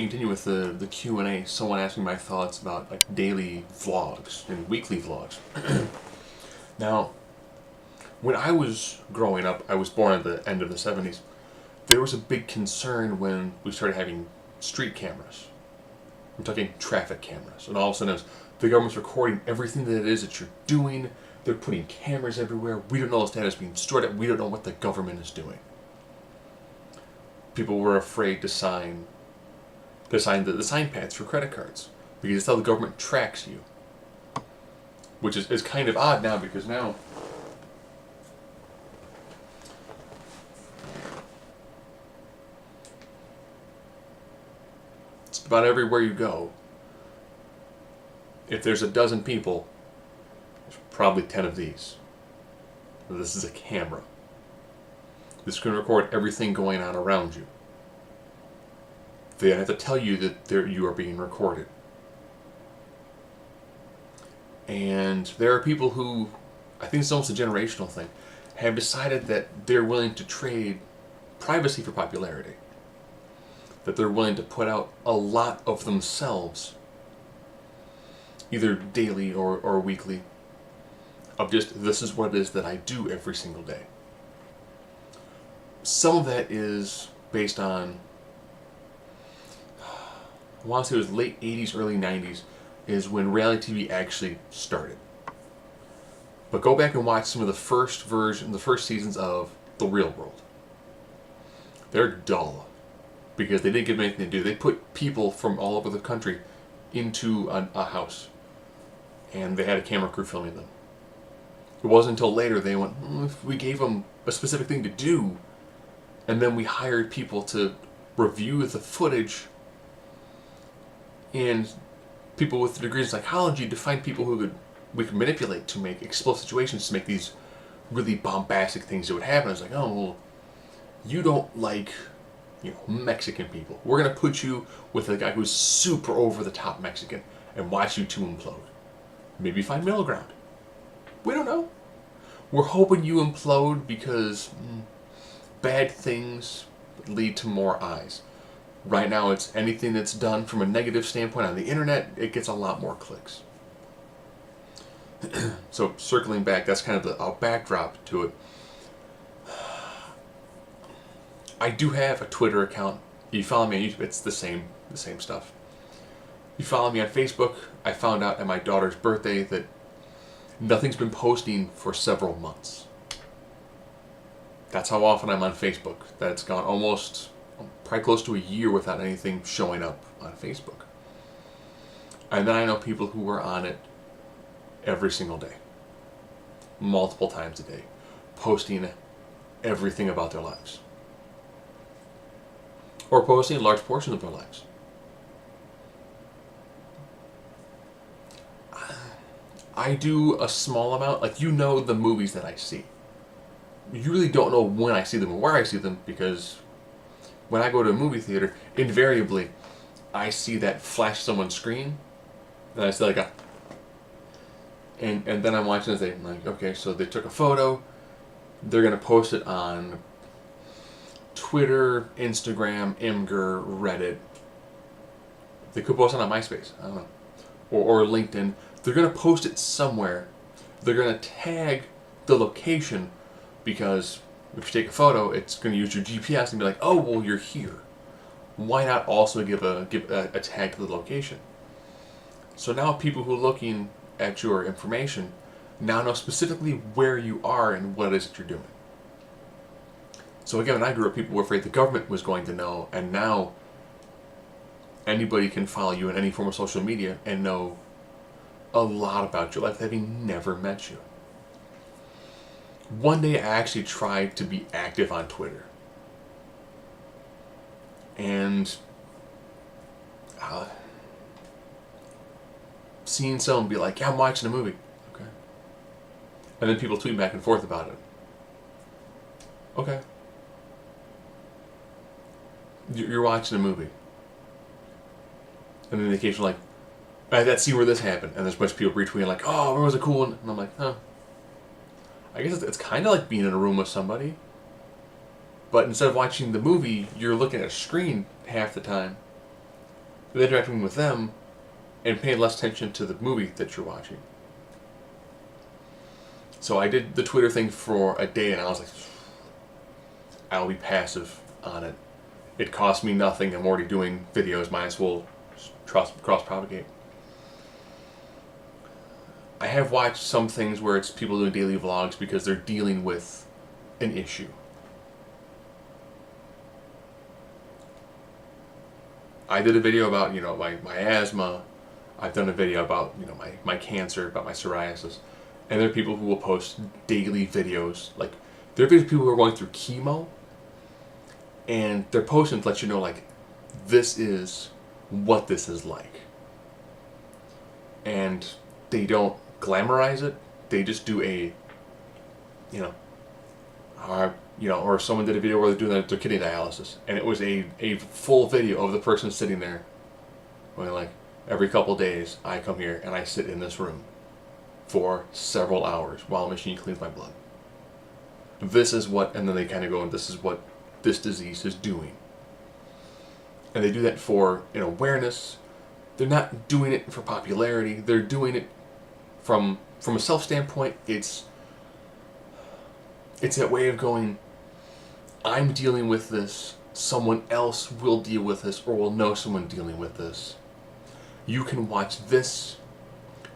continue with the Q&A, someone asked me my thoughts about like daily vlogs and weekly vlogs. Now, when I was growing up, I was born at the end of the 70s, there was a big concern when we started having street cameras. I'm talking traffic cameras. And all of a sudden, the government's recording everything that it is that you're doing. They're putting cameras everywhere. We don't know the status being stored. We don't know what the government is doing. People were afraid to sign the sign pads for credit cards because it's how the government tracks you. Which is kind of odd now, because now it's about everywhere you go. If there's a dozen people, there's probably 10 of these. This is a camera. This can record everything going on around you. They have to tell you that you are being recorded. And there are people who, I think it's almost a generational thing, have decided that they're willing to trade privacy for popularity. That they're willing to put out a lot of themselves, either daily or weekly, of just, this is what it is that I do every single day. Some of that is based on, I want to say it was late 80s, early 90s, is when reality TV actually started. But go back and watch some of the first seasons of The Real World. They're dull, because they didn't give them anything to do. They put people from all over the country into a house, and they had a camera crew filming them. It wasn't until later they went, if we gave them a specific thing to do, and then we hired people to review the footage, and people with degrees in psychology to find people who we could manipulate to make explosive situations, to make these really bombastic things that would happen. It's like, oh, well, you don't like, Mexican people. We're going to put you with a guy who's super over-the-top Mexican and watch you two implode. Maybe find middle ground. We don't know. We're hoping you implode because bad things lead to more eyes. Right now, it's anything that's done from a negative standpoint on the internet, it gets a lot more clicks. So, circling back, that's kind of a backdrop to it. I do have a Twitter account. You follow me on YouTube, it's the same stuff. You follow me on Facebook, I found out at my daughter's birthday that nothing's been posting for several months. That's how often I'm on Facebook. That's gone almost, probably close to a year without anything showing up on Facebook. And then I know people who are on it every single day, multiple times a day, posting everything about their lives. Or posting large portions of their lives. I do a small amount, like the movies that I see. You really don't know when I see them or where I see them, because when I go to a movie theater, invariably, I see that flash someone's screen, and I see like and then I'm watching this, I'm like, okay, so they took a photo, they're going to post it on Twitter, Instagram, Imgur, Reddit. They could post it on MySpace, I don't know, or LinkedIn. They're going to post it somewhere. They're going to tag the location, because if you take a photo, it's going to use your GPS and be like, oh, well, you're here. Why not also give a tag to the location? So now people who are looking at your information now know specifically where you are and what it is that you're doing. So again, when I grew up, people were afraid the government was going to know, and now anybody can follow you in any form of social media and know a lot about your life, having never met you. One day I actually tried to be active on Twitter. And seeing someone be like, yeah, I'm watching a movie. Okay. And then people tweet back and forth about it. Okay. You're watching a movie. And then the occasional like, let's see where this happened. And there's a bunch of people retweeting like, oh, where was a cool one? And I'm like, huh. I guess it's kind of like being in a room with somebody. But instead of watching the movie, you're looking at a screen half the time. interacting with them and paying less attention to the movie that you're watching. So I did the Twitter thing for a day, and I was like, I'll be passive on it. It costs me nothing. I'm already doing videos. Might as well cross-propagate. I have watched some things where it's people doing daily vlogs because they're dealing with an issue. I did a video about, my asthma. I've done a video about, my cancer, about my psoriasis. And there are people who will post daily videos. Like, there are people who are going through chemo, and they're posting to let you know, like, this is what this is like. And they don't glamorize it. They just do or someone did a video where they're doing their kidney dialysis, and it was a full video of the person sitting there going like, every couple days I come here and I sit in this room for several hours while a machine cleans my blood. This is what, and then they kind of go, and this is what this disease is doing. And they do that for an awareness. They're not doing it for popularity. They're doing it from a self standpoint. It's that way of going, I'm dealing with this, someone else will deal with this or will know someone dealing with this. You can watch this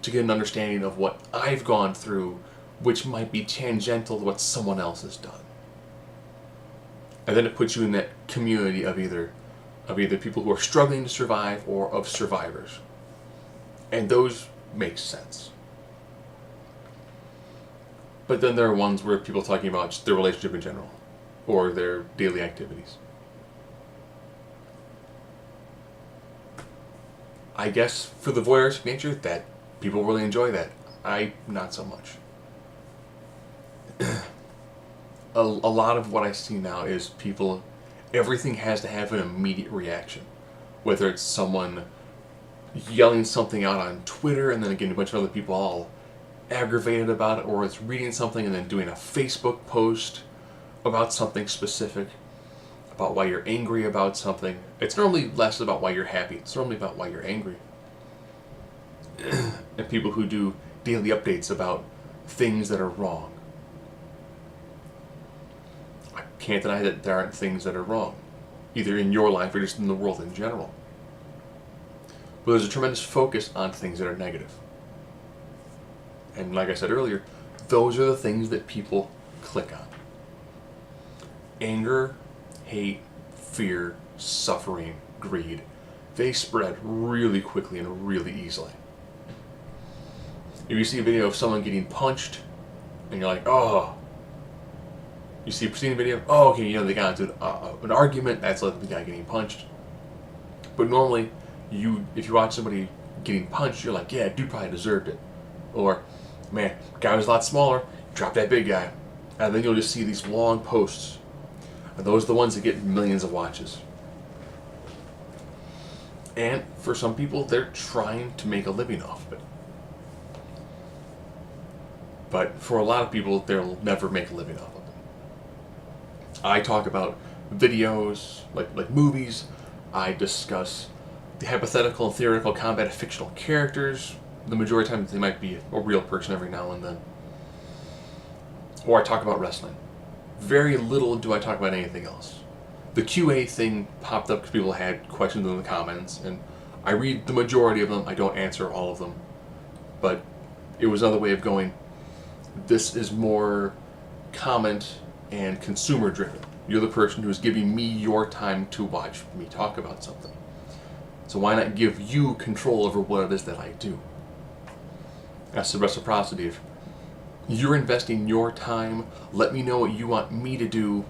to get an understanding of what I've gone through, which might be tangential to what someone else has done. And then it puts you in that community of either people who are struggling to survive or of survivors. And those make sense. But then there are ones where people are talking about just their relationship in general, or their daily activities. I guess for the voyeuristic nature, that people really enjoy that. I not so much. A lot of what I see now is people, everything has to have an immediate reaction. Whether it's someone yelling something out on Twitter and then getting a bunch of other people all aggravated about it, or it's reading something and then doing a Facebook post about something specific, about why you're angry about something. It's normally less about why you're happy. It's normally about why you're angry. And people who do daily updates about things that are wrong. I can't deny that there aren't things that are wrong, either in your life or just in the world in general. But there's a tremendous focus on things that are negative. And like I said earlier, those are the things that people click on. Anger, hate, fear, suffering, greed. They spread really quickly and really easily. If you see a video of someone getting punched, and you're like, oh. You see a preceding video, oh, okay, they got into an argument, that's like the guy getting punched. But normally, if you watch somebody getting punched, you're like, yeah, dude probably deserved it. Or, man, guy was a lot smaller, drop that big guy. And then you'll just see these long posts. And those are the ones that get millions of watches. And for some people, they're trying to make a living off of it. But for a lot of people, they'll never make a living off of it. I talk about videos, like movies. I discuss the hypothetical and theoretical combat of fictional characters. The majority of the time, they might be a real person every now and then. Or I talk about wrestling. Very little do I talk about anything else. The QA thing popped up because people had questions in the comments, and I read the majority of them. I don't answer all of them. But it was another way of going, this is more comment and consumer driven. You're the person who's giving me your time to watch me talk about something. So why not give you control over what it is that I do? That's the reciprocity of, you're investing your time, let me know what you want me to do,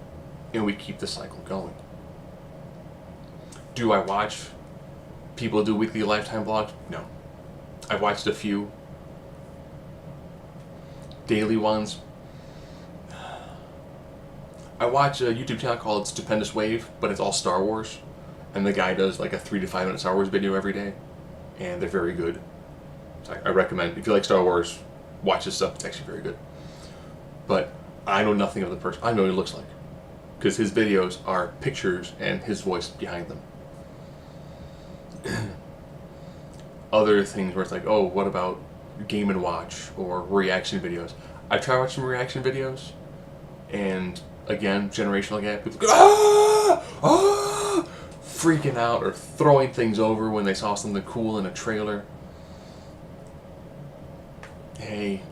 and we keep the cycle going. Do I watch people do weekly Lifetime vlogs? No. I've watched a few. Daily ones. I watch a YouTube channel called Stupendous Wave, but it's all Star Wars. And the guy does like a 3 to 5 minute Star Wars video every day. And they're very good. So I recommend, if you like Star Wars, watch this stuff. It's actually very good. But I know nothing of the person. I know what he looks like. Because his videos are pictures and his voice behind them. other things where it's like, oh, what about Game and Watch or reaction videos? I try watching reaction videos, and again, generational gap. People go, freaking out or throwing things over when they saw something cool in a trailer. Hey,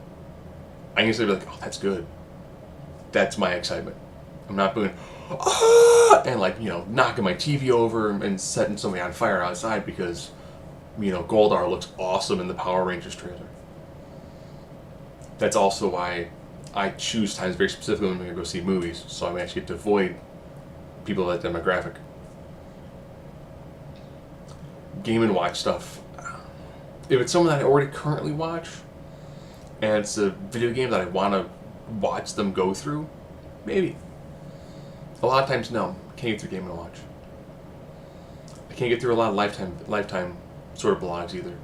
I can say like, oh, that's good. That's my excitement. I'm not doing, and like, knocking my TV over and setting somebody on fire outside because, Goldar looks awesome in the Power Rangers trailer. That's also why I choose times very specifically when I'm going to go see movies, so I actually get to avoid people of that demographic. Game and Watch stuff. If it's someone that I already currently watch, and it's a video game that I want to watch them go through, maybe. A lot of times, no. Can't get through Game and Watch. I can't get through a lot of Lifetime sort of blogs either.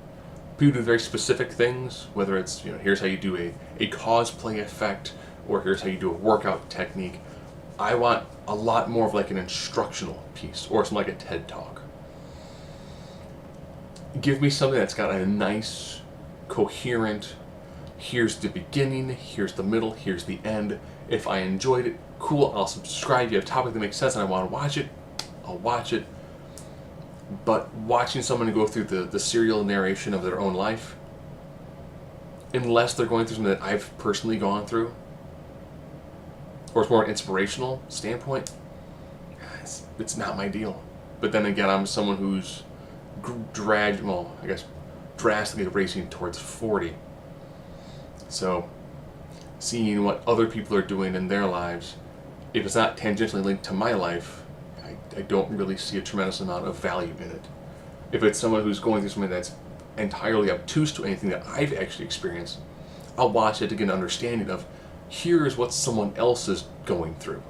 People do very specific things, whether it's, here's how you do a cosplay effect, or here's how you do a workout technique. I want a lot more of like an instructional piece, or something like a TED Talk. Give me something that's got a nice, coherent, here's the beginning, here's the middle, here's the end. If I enjoyed it, cool, I'll subscribe. If you have a topic that makes sense and I want to watch it, I'll watch it. But watching someone go through the serial narration of their own life, unless they're going through something that I've personally gone through, or it's more an inspirational standpoint, it's not my deal. But then again, I'm someone who's drastically racing towards 40. So, seeing what other people are doing in their lives, if it's not tangentially linked to my life, I don't really see a tremendous amount of value in it. If it's someone who's going through something that's entirely obtuse to anything that I've actually experienced, I'll watch it to get an understanding of, here's what someone else is going through.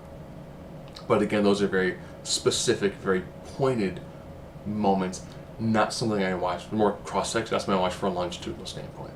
But again, those are very specific, very pointed moments, not something I watch, more cross-section, that's something I watch from a longitudinal standpoint.